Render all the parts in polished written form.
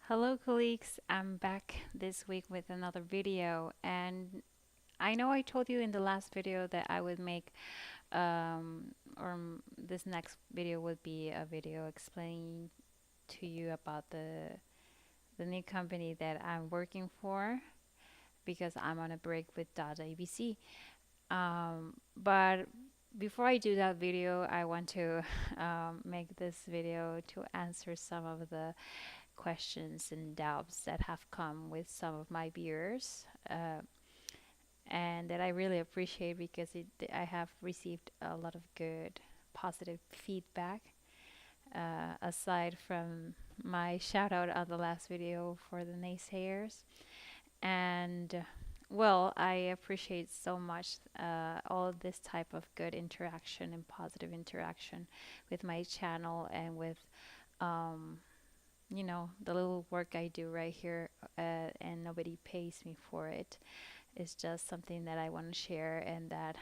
Hello, colleagues. I'm back this week with another video, and I know I told you in the last video that I would make, this next video would be a video explaining to you about the new company that I'm working for because I'm on a break with DaDaABC. But before I do that video, I want to make this video to answer some of the questions and doubts that have come with some of my viewers, and that I really appreciate because I have received a lot of good, positive feedback. Aside from my shout out on the last video for the naysayers, and well, I appreciate so much all of this type of good interaction and positive interaction with my channel and with um, the little work I do right here, and nobody pays me for it. It's just something that I want to share and that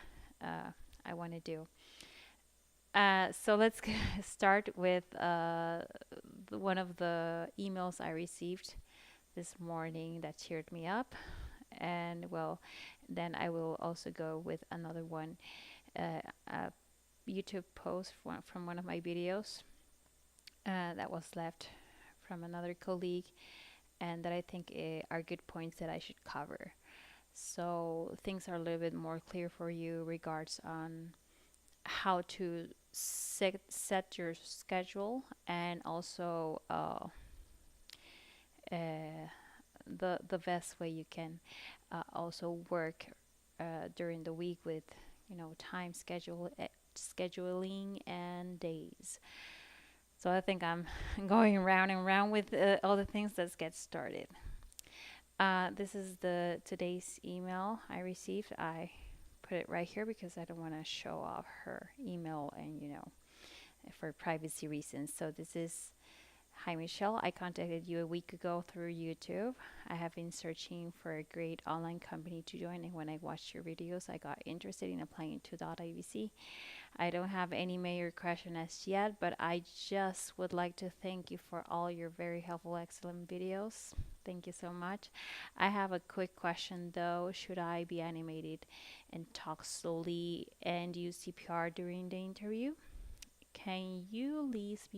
I want to do. So let's start with one of the emails I received this morning that cheered me up. And well, then I will also go with another one, a YouTube post from one of my videos that was left from another colleague and that I think are good points that I should cover. So things are a little bit more clear for you regards on how to set your schedule and also the best way you can also work during the week with time scheduling and days. So I think I'm going round and round with all the things. Let's get started. This is the today's email I received. I put it right here because I don't want to show off her email and for privacy reasons. So this is: Hi Michelle, I contacted you a week ago through YouTube. I have been searching for a great online company to join, and when I watched your videos, I got interested in applying to DaDaABC. I don't have any major question as yet, but I just would like to thank you for all your very helpful, excellent videos. Thank you so much. I have a quick question though. Should I be animated and talk slowly and use CPR during the interview? Can you please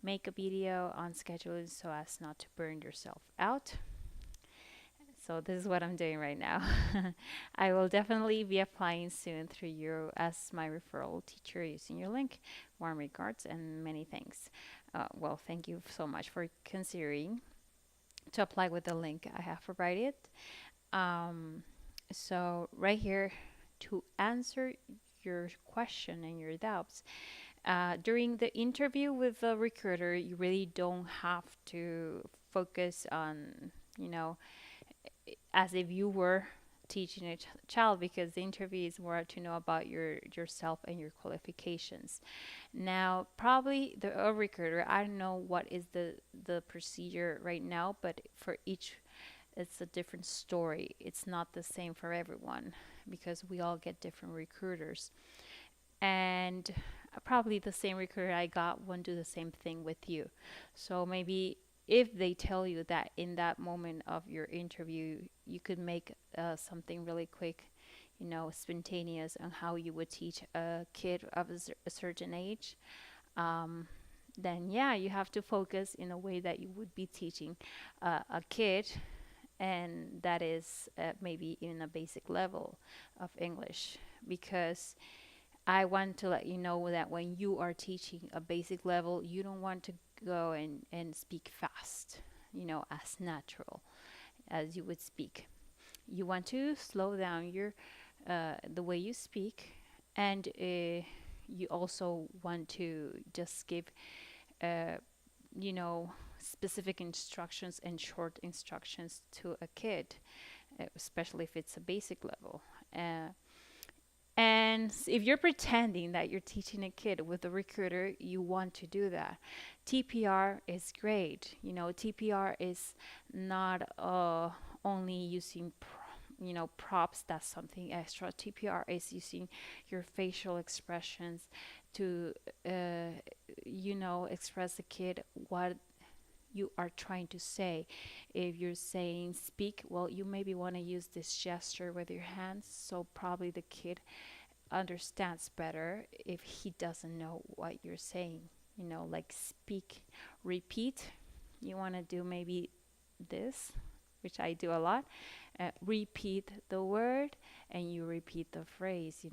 make a video on scheduling so as not to burn yourself out? So this is what I'm doing right now. I will definitely be applying soon through you as my referral teacher using your link. Warm regards and many thanks. Well, thank you so much for considering to apply with the link I have provided. Um, so right here, to answer your question and your doubts, during the interview with the recruiter, you really don't have to focus on, you know, as if you were teaching a child, because the interview is more to know about yourself and your qualifications. Now, probably the recruiter, I don't know what is the procedure right now, but for each it's a different story. It's not the same for everyone because we all get different recruiters. And probably the same recruiter I got won't do the same thing with you. So maybe if they tell you that in that moment of your interview, you could make something really quick, spontaneous on how you would teach a kid of a certain age, um, then yeah, you have to focus in a way that you would be teaching a kid, and that is maybe in a basic level of English, because I want to let you know that when you are teaching a basic level, you don't want to go and speak fast, as natural as you would speak. You want to slow down the way you speak, and you also want to just give, uh, you know, specific instructions and short instructions to a kid, especially if it's a basic level. And if you're pretending that you're teaching a kid with a recruiter, you want to do that. TPR is great. TPR is not only using props. That's something extra. TPR is using your facial expressions to express the kid what you are trying to say. If you're saying speak, well, you maybe want to use this gesture with your hands, so probably the kid understands better if he doesn't know what you're saying. Like speak, repeat. You want to do maybe this, which I do a lot. Repeat the word, and you repeat the phrase,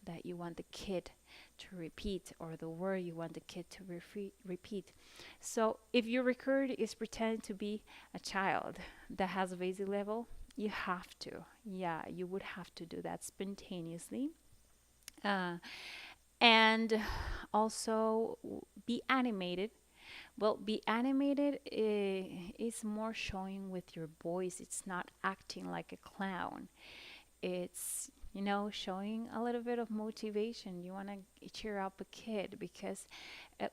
that you want the kid to repeat, or the word you want the kid to repeat. So if your record is pretending to be a child that has a basic level, you have to. Yeah, you would have to do that spontaneously. Uh, and also be animated. Well, be animated is more showing with your voice. It's not acting like a clown. It's, showing a little bit of motivation. You want to cheer up a kid, because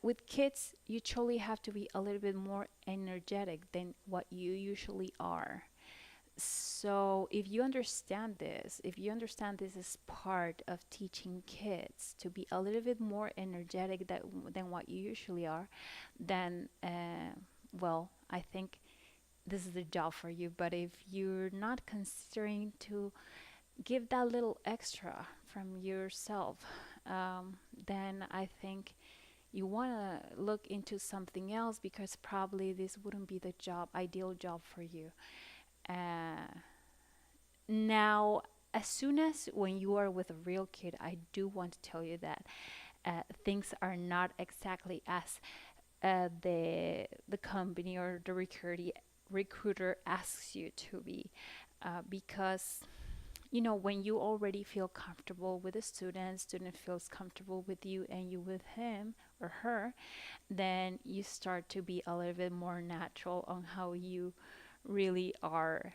with kids, you truly have to be a little bit more energetic than what you usually are. So if you understand this is part of teaching kids to be a little bit more energetic than what you usually are, then, well, I think this is the job for you. But if you're not considering to give that little extra from yourself, then I think you want to look into something else, because probably this wouldn't be the ideal job for you. Uh, Now, as soon as when you are with a real kid, I do want to tell you that things are not exactly as the company or the recruiter asks you to be, because when you already feel comfortable with a student feels comfortable with you, and you with him or her, then you start to be a little bit more natural on how you really are,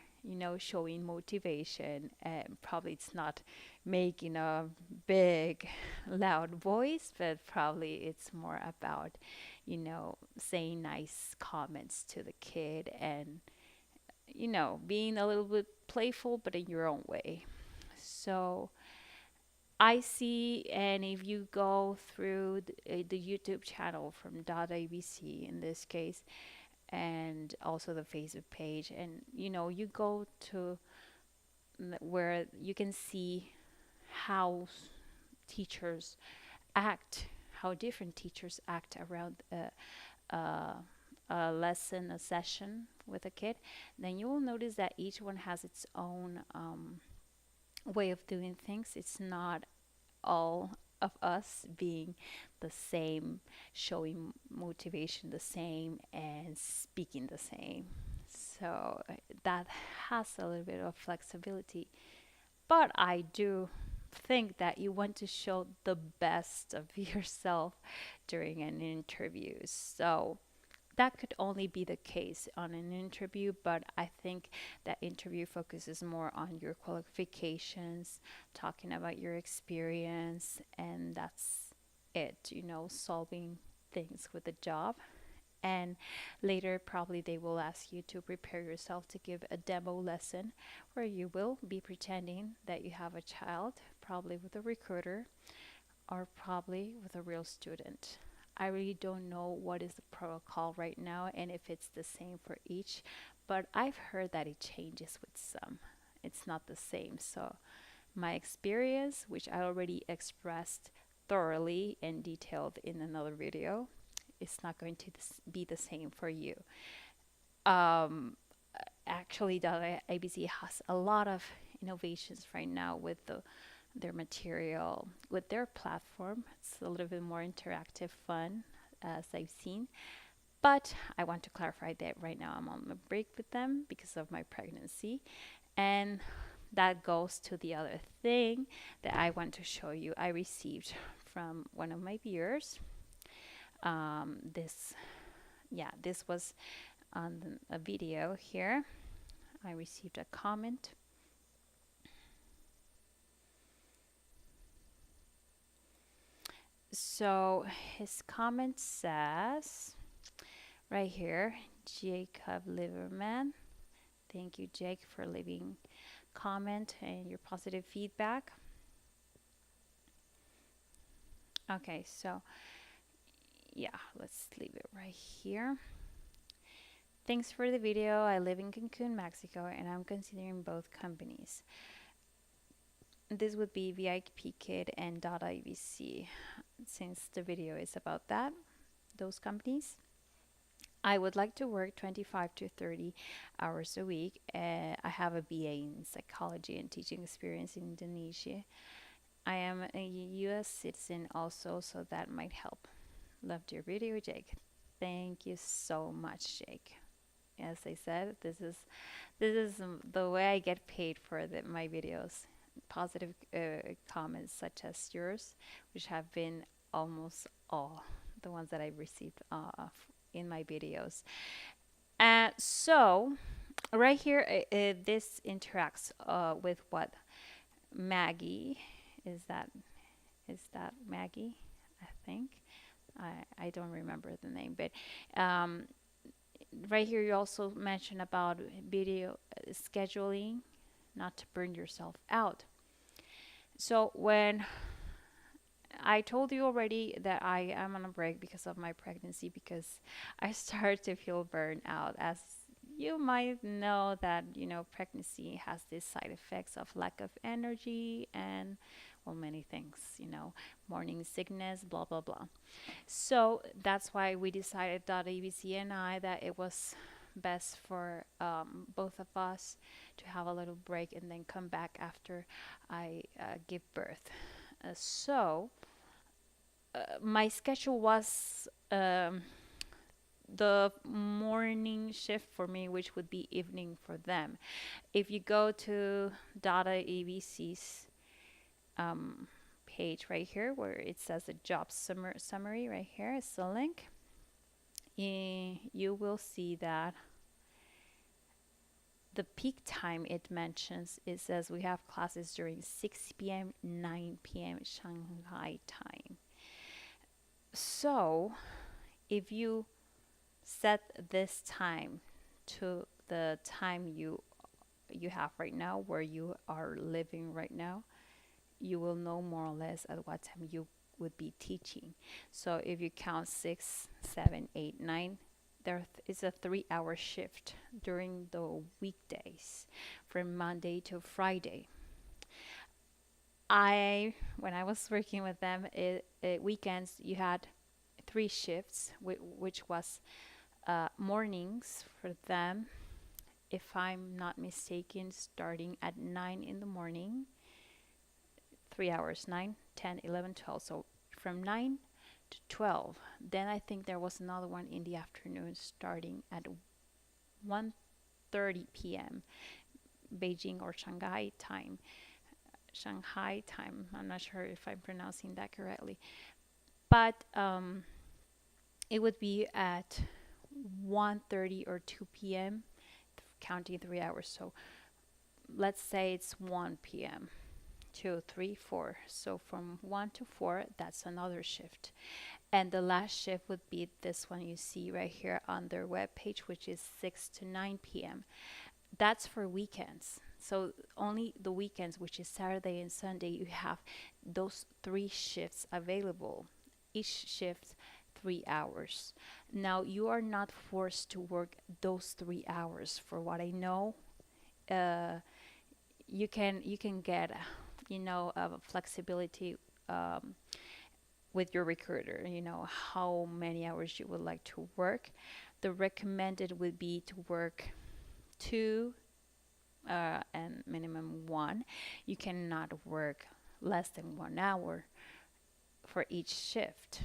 showing motivation. And probably it's not making a big, loud voice, but probably it's more about, saying nice comments to the kid, and, being a little bit playful, but in your own way. So I see, and if you go through the YouTube channel from DaDaABC in this case, and also the Facebook page, and you go to where you can see how teachers act, how different teachers act around a lesson, a session with a kid, then you will notice that each one has its own way of doing things. It's not all of us being the same, showing motivation the same, and speaking the same. So that has a little bit of flexibility. But I do think that you want to show the best of yourself during an interview. So that could only be the case on an interview, but I think that interview focuses more on your qualifications, talking about your experience, and that's it, solving things with the job. And later, probably they will ask you to prepare yourself to give a demo lesson where you will be pretending that you have a child, probably with a recruiter or probably with a real student. I really don't know what is the protocol right now and if it's the same for each, but I've heard that it changes with some. It's not the same. So, my experience, which I already expressed thoroughly and detailed in another video, is not going to be the same for you. Um, Actually, the ABC has a lot of innovations right now with their material, with their platform. It's a little bit more interactive, fun, as I've seen. But I want to clarify that right now I'm on a break with them because of my pregnancy. And that goes to the other thing that I want to show you. I received from one of my viewers. This was on a video here. I received a comment. So his comment says right here, Jacob Liverman. Thank you, Jake, for leaving comment and your positive feedback. Okay, so yeah, let's leave it right here. Thanks for the video. I live in Cancun, Mexico, and I'm considering both companies. This would be VIP Kid and DaDaABC, since the video is about that, those companies. I would like to work 25 to 30 hours a week. I have a BA in psychology and teaching experience in Indonesia. I am a US citizen also, so that might help. Loved your video, Jake. Thank you so much, Jake. As I said, this is the way I get paid for my videos. Positive comments such as yours, which have been almost all the ones that I've received in my videos. So right here, this interacts with what Maggie is that Maggie? I think I don't remember the name, but right here you also mention about video scheduling, not to burn yourself out. So when I told you already that I am on a break because of my pregnancy, because I start to feel burned out. As you might know that, pregnancy has these side effects of lack of energy and, well, many things, morning sickness, blah, blah, blah. So that's why we decided, DaDaABC and I, that it was best for both of us to have a little break and then come back after I give birth. So my schedule was the morning shift for me, which would be evening for them. If you go to DaDaABC's page right here, where it says the job summary right here is the link, you will see that the peak time it mentions, it says we have classes during 6 p.m., 9 p.m. Shanghai time. So if you set this time to the time you have right now, where you are living right now, you will know more or less at what time you would be teaching. So if you count 6, 7, 8, 9, there is a 3-hour shift during the weekdays from Monday to Friday. When I was working with them, weekends, you had 3 shifts, which was mornings for them, if I'm not mistaken, starting at 9 in the morning, 3 hours, 9, 10, 11, 12. So from 9 to 12. Then I think there was another one in the afternoon starting at 1:30 p.m. Beijing or Shanghai time. I'm not sure if I'm pronouncing that correctly. But it would be at 1:30 or 2 p.m. counting 3 hours. So let's say it's 1 p.m. 2, 3, 4. So from 1 to 4, that's another shift. And the last shift would be this one you see right here on their webpage, which is 6 to 9 p.m. That's for weekends. So only the weekends, which is Saturday and Sunday, you have those 3 shifts available. Each shift 3 hours. Now you are not forced to work those 3 hours. For what I know, you can get flexibility with your recruiter, how many hours you would like to work. The recommended would be to work 2 and minimum 1. You cannot work less than 1 hour for each shift.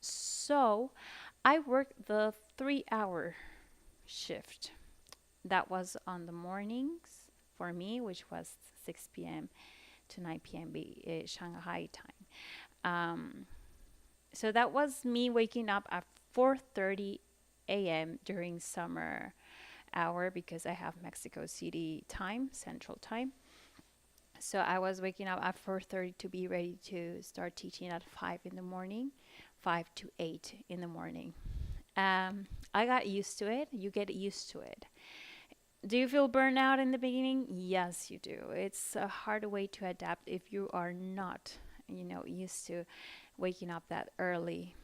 So I worked the 3-hour shift. That was on the mornings for me, which was 6 p.m. to 9 p.m. Shanghai time. So that was me waking up at 4:30 a.m. during summer hour, because I have Mexico City time, Central Time. So I was waking up at 4:30 to be ready to start teaching at 5 in the morning, 5 to 8 in the morning. I got used to it. You get used to it. Do you feel burnout in the beginning? Yes, you do. It's a hard way to adapt if you are not, used to waking up that early.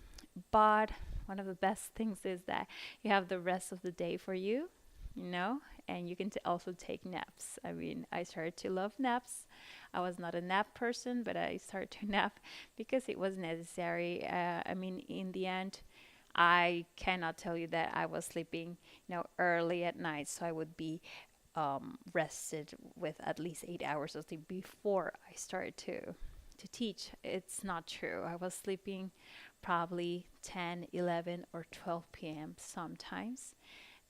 But one of the best things is that you have the rest of the day for you, you know, and you can also take naps. I mean, I started to love naps. I was not a nap person, but I started to nap because it was necessary. I mean, in the end, I cannot tell you that I was sleeping, early at night, so I would be rested with at least 8 hours of sleep before I started to teach. It's not true. I was sleeping probably 10, 11, or 12 p.m. sometimes.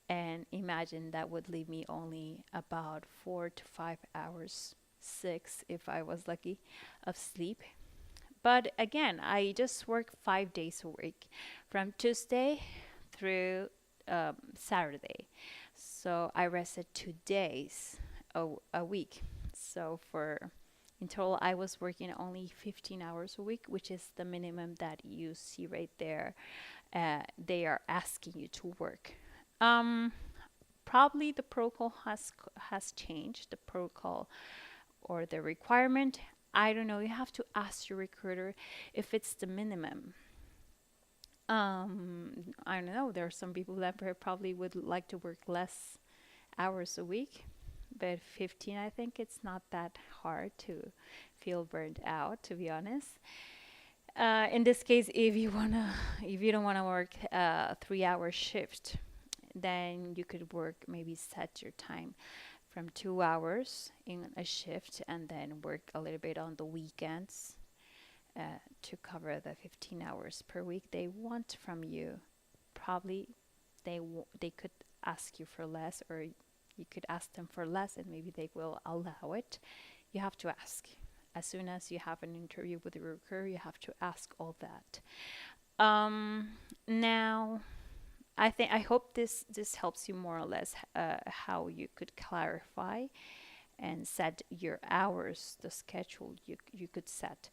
And imagine that would leave me only about 4 to 5 hours, 6 if I was lucky, of sleep. But again, I just work 5 days a week from Tuesday through Saturday. So I rested 2 days a week. So in total, I was working only 15 hours a week, which is the minimum that you see right there. They are asking you to work. Um, Probably the protocol has changed. The protocol or the requirement. I don't know. You have to ask your recruiter if it's the minimum. I don't know. There are some people that probably would like to work less hours a week, but 15, I think it's not that hard to feel burned out, to be honest. In this case, if you don't wanna work a 3 hour shift, then you could work, maybe set your time from 2 hours in a shift and then work a little bit on the weekends to cover the 15 hours per week they want from you. Probably they could ask you for less, or you could ask them for less, and maybe they will allow it. You have to ask. As soon as you have an interview with the recruiter, you have to ask all that. Now, I hope this helps you more or less how you could clarify and set your hours, the schedule you could set.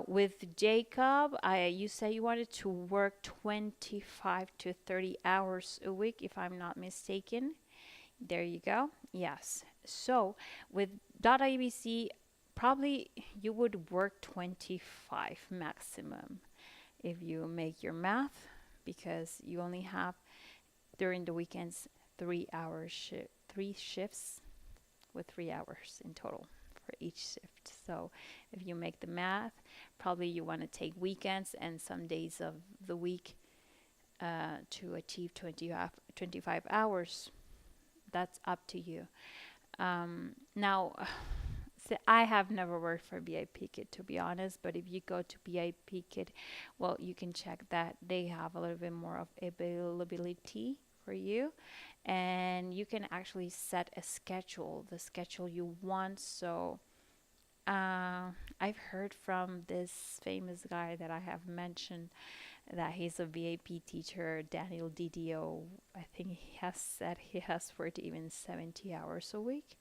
With Jacob, you say you wanted to work 25 to 30 hours a week, if I'm not mistaken. There you go. Yes. So with DaDaABC, probably you would work 25 maximum if you make your math, because you only have during the weekends 3 shifts with 3 hours in total for each shift. So if you make the math, probably you want to take weekends and some days of the week to achieve 25 hours. That's up to you. Now, so I have never worked for BIP Kit, to be honest, but if you go to BIP Kit, well, you can check that they have a little bit more of availability for you, and you can actually set a schedule, the schedule you want. So I've heard from this famous guy that I have mentioned that he's a VIP teacher, Daniel DDO. I think he has said he has worked even 70 hours a week.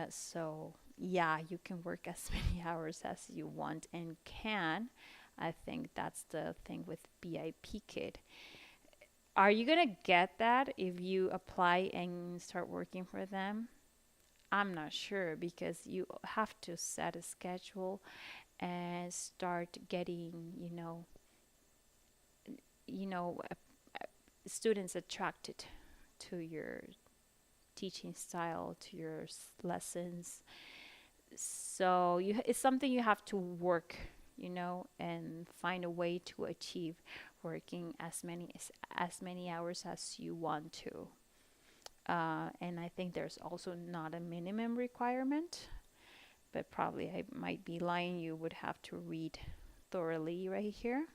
So yeah, you can work as many hours as you want and can. I think that's the thing with BIP Kit. Are you gonna get that if you apply and start working for them? I'm not sure, because you have to set a schedule and start getting, you know, students attracted to your teaching style, to your lessons. So it's something you have to work, and find a way to achieve working as many hours as you want to. And I think there's also not a minimum requirement, but probably I might be lying. You would have to read thoroughly right here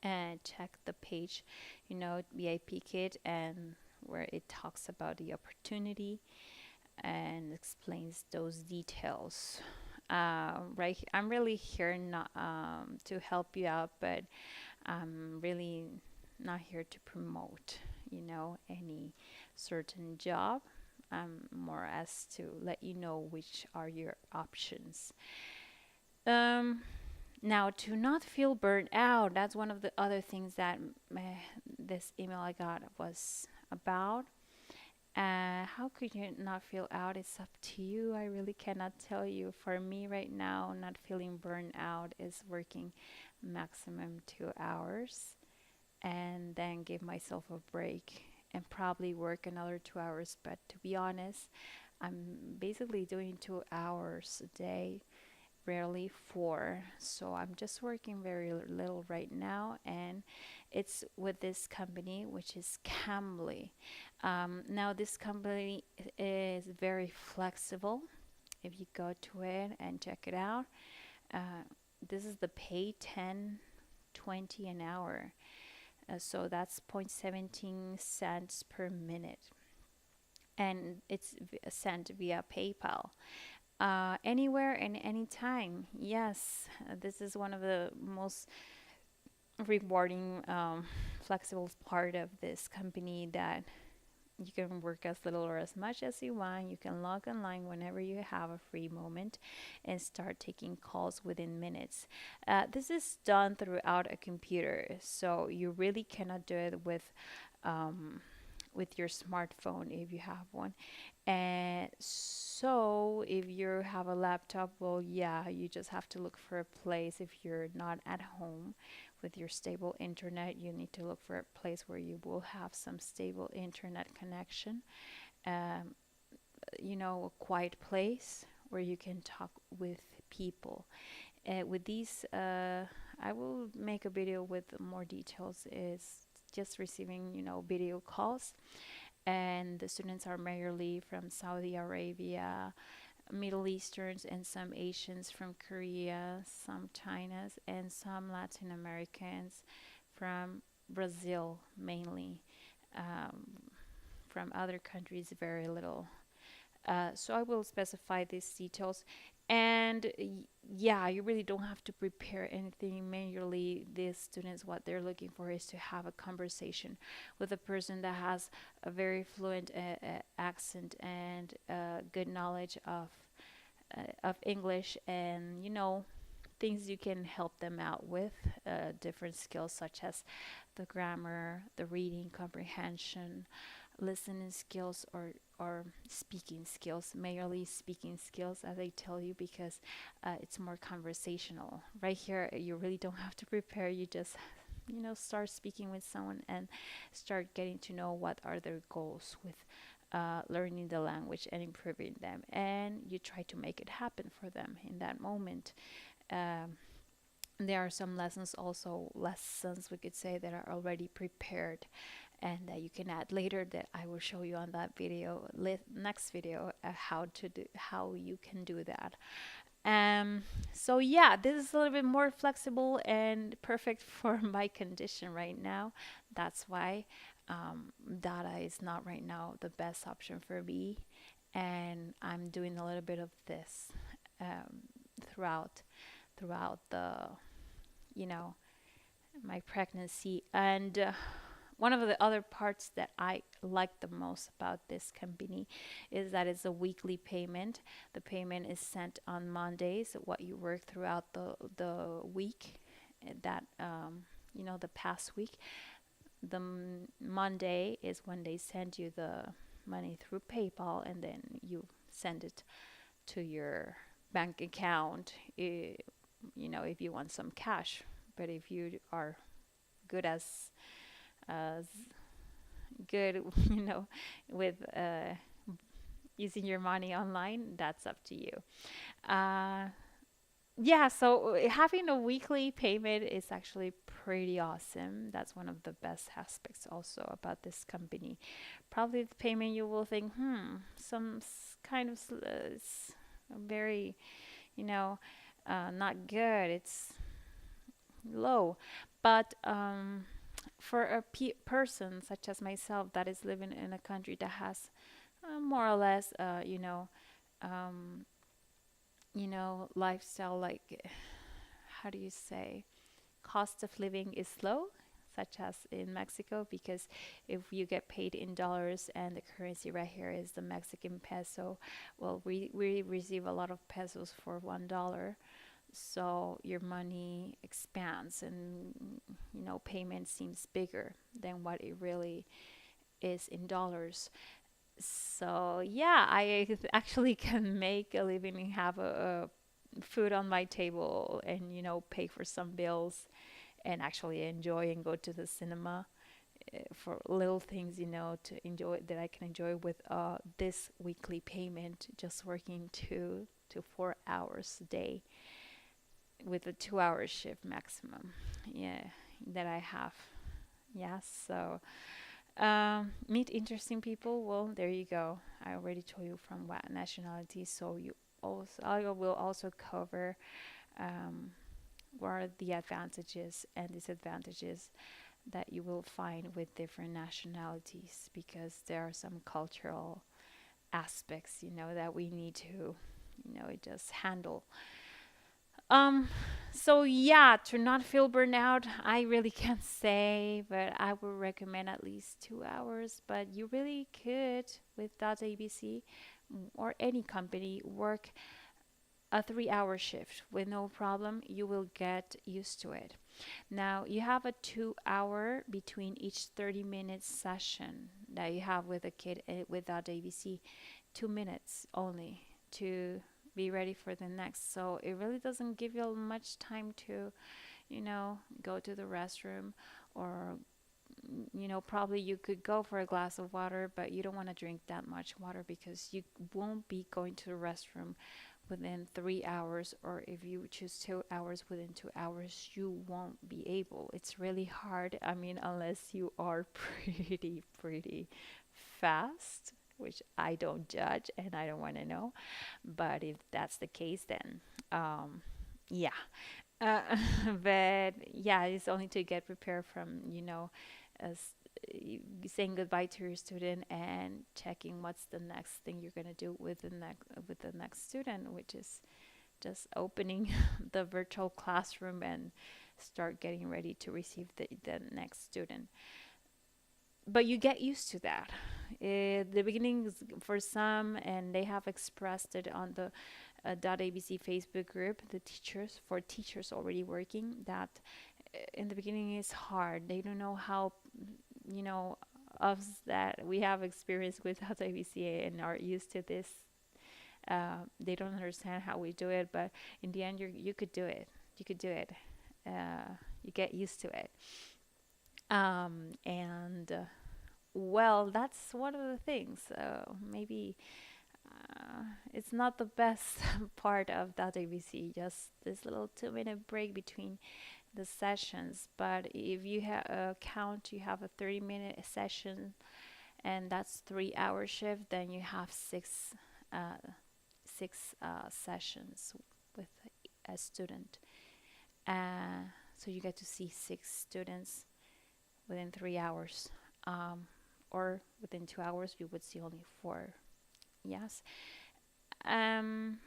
and check the page, BIP Kit, and where it talks about the opportunity and explains those details. Right, I'm really here not to help you out, but I'm really not here to promote, any certain job. More as to let you know which are your options. Um, Now, to not feel burnt out, that's one of the other things that this email I got was about. How could you not feel out? It's up to you. I really cannot tell you. For me right now, not feeling burned out is working maximum 2 hours. and then give myself a break and probably work another 2 hours. But to be honest, I'm basically doing 2 hours a day, rarely four. So I'm just working very little right now, and it's with this company, which is Cambly. Now, this company is very flexible. If you go to it and check it out, uh, this is the pay 10.20 an hour. So that's 0.17 cents per minute. And it's sent via PayPal. Anywhere and anytime. Yes, this is one of the most rewarding, flexible part of this company, that you can work as little or as much as you want. You can log online whenever you have a free moment and start taking calls within minutes. This is done throughout a computer, so you really cannot do it um, with your smartphone if you have one. And so if you have a laptop, well, yeah, you just have to look for a place. If you're not at home with your stable internet, you need to look for a place where you will have some stable internet connection. Um, a quiet place where you can talk with people. With these, I will make a video with more details. Is just receiving, video calls, and the students are majorly from Saudi Arabia, Middle Easterns, and some Asians from Korea, some Chinas, and some Latin Americans from Brazil mainly. Um, from other countries, very little. So I will specify these details. And yeah, you really don't have to prepare anything manually. These students, what they're looking for is to have a conversation with a person that has a very fluent accent and good knowledge of English, and things you can help them out with, different skills such as the grammar, the reading comprehension, listening skills, or speaking skills, mainly speaking skills, as I tell you, because it's more conversational. Right here, you really don't have to prepare. You just, start speaking with someone and start getting to know what are their goals with learning the language and improving them. And you try to make it happen for them in that moment. Um, there are some lessons, also lessons we could say, that are already prepared and that you can add later, that I will show you on that video, next video, how you can do that. So yeah, this is a little bit more flexible and perfect for my condition right now. That's why data is not right now the best option for me, and I'm doing a little bit of this um, throughout the you know my pregnancy. And one of the other parts that I like the most about this company is that it's a weekly payment. The payment is sent on Mondays, what you work throughout the week, that the past week. The Monday is when they send you the money through PayPal, and then you send it to your bank account, if you want some cash. But if you are good as good, with using your money online, that's up to you. Uh, yeah, so having a weekly payment is actually pretty awesome. That's one of the best aspects also about this company. Probably the payment, you will think, some kind of very, not good. It's low. But for a person such as myself that is living in a country that has more or less, um, lifestyle, like, how do you say, cost of living is low, such as in Mexico, because if you get paid in dollars and the currency right here is the Mexican peso, well, we receive a lot of pesos for $1. So your money expands, and payment seems bigger than what it really is in dollars. So yeah, I actually can make a living and have a food on my table, and pay for some bills, and actually enjoy and go to the cinema for little things, to enjoy that I can enjoy with this weekly payment, just working 2 to 4 hours a day with a 2 hour shift maximum. Yeah, that I have. Yes, so meet interesting people. Well, there you go. I already told you from what nationality. So I will also cover um, what are the advantages and disadvantages that you will find with different nationalities, because there are some cultural aspects, that we need to, just handle. Um, so yeah, to not feel burnout, I really can't say, but I would recommend at least 2 hours. But you really could, with DaDaABC or any company, work a 3 hour shift with no problem. You will get used to it. Now you have a 2 hour between each 30-minute session that you have with a kid without ABC, 2 minutes only to be ready for the next. So it really doesn't give you much time to, go to the restroom, or, probably you could go for a glass of water, but you don't want to drink that much water because you won't be going to the restroom within 3 hours, or if you choose 2 hours, within 2 hours you won't be able. It's really hard. I mean, unless you are pretty fast, which I don't judge and I don't want to know. But if that's the case, then yeah. uh, but yeah, it's only to get prepared from, as saying goodbye to your student and checking what's the next thing you're going to do with the next student, which is just opening the virtual classroom and start getting ready to receive the next student. But you get used to that. The beginning is for some, and they have expressed it on the .abc Facebook group, the teachers, for teachers already working, that in the beginning is hard. They don't know how, you know, us that we have experience with .abc and are used to this. They don't understand how we do it, but in the end, you could do it. You could do it. You get used to it. And well, that's one of the things. Maybe it's not the best part of that ABC, just this little 2 minute break between the sessions. But if you count, you have a 30-minute session, and that's 3 hour shift, then you have six sessions with a student. So you get to see 6 students within 3 hours. Or within 2 hours, you would see only 4. Yes. Um,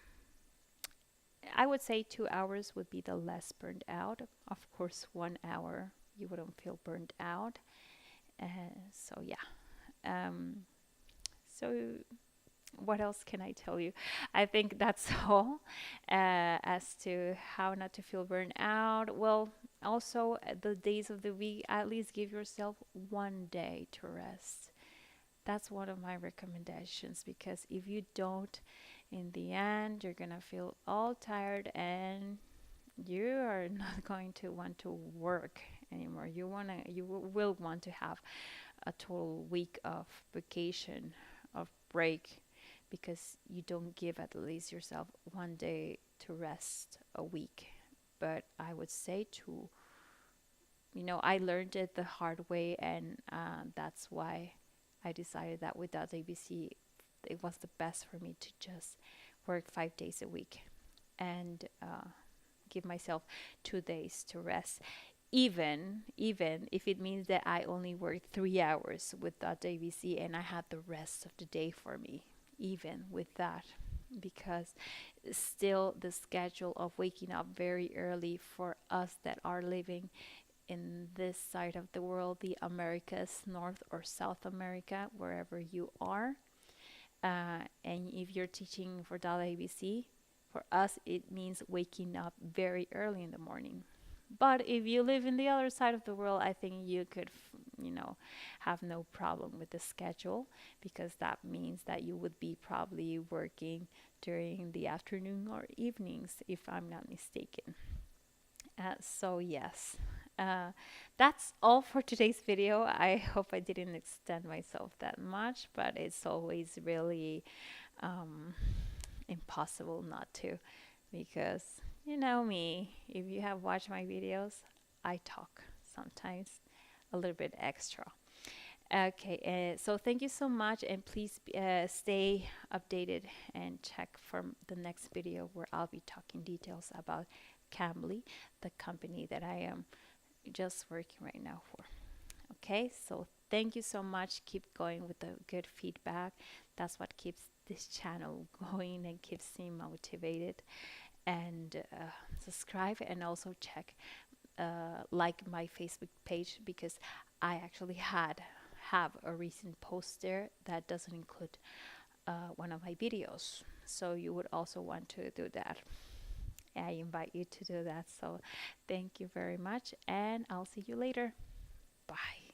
I would say 2 hours would be the less burned out. Of course, 1 hour, you wouldn't feel burned out. So, yeah. So, what else can I tell you? I think that's all as to how not to feel burned out. Well, also, the days of the week, at least give yourself one day to rest. That's one of my recommendations, because if you don't, in the end, you're gonna feel all tired and you are not going to want to work anymore. You will want to have a total week of vacation, of break, because you don't give at least yourself one day to rest a week. But I would say to, I learned it the hard way, and that's why I decided that with that ABC, it was the best for me to just work 5 days a week and give myself 2 days to rest. Even if it means that I only worked 3 hours with that ABC and I had the rest of the day for me, even with that, because still the schedule of waking up very early for us that are living in this side of the world, the Americas, North or South America, wherever you are. And if you're teaching for DaDaABC, for us it means waking up very early in the morning. But if you live in the other side of the world, I think you could, have no problem with the schedule, because that means that you would be probably working during the afternoon or evenings, if I'm not mistaken. So yes. Uh, that's all for today's video. I hope I didn't extend myself that much, but it's always really um, impossible not to, because you know me, if you have watched my videos, I talk sometimes a little bit extra. Okay, so thank you so much, and please stay updated and check for the next video where I'll be talking details about Cambly, the company that I am just working right now for. Okay, so thank you so much. Keep going with the good feedback. That's what keeps this channel going and keeps me motivated. And subscribe, and also check like my Facebook page, because I actually have a recent post there that doesn't include one of my videos. So you would also want to do that. I invite you to do that. So thank you very much, and I'll see you later. Bye.